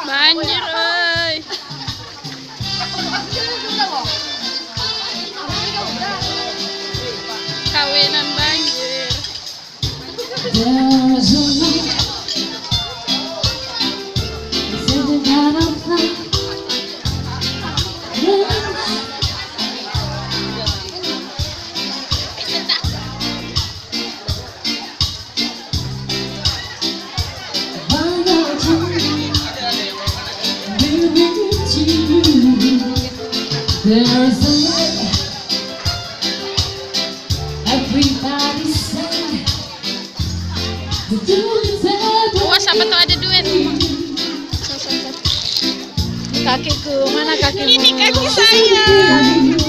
Banjir, oi. Kawinan banjir. There's a way everybody say the dude's Awas apa tuh ada duit? kakiku, mana kakimu? Ini kaki saya.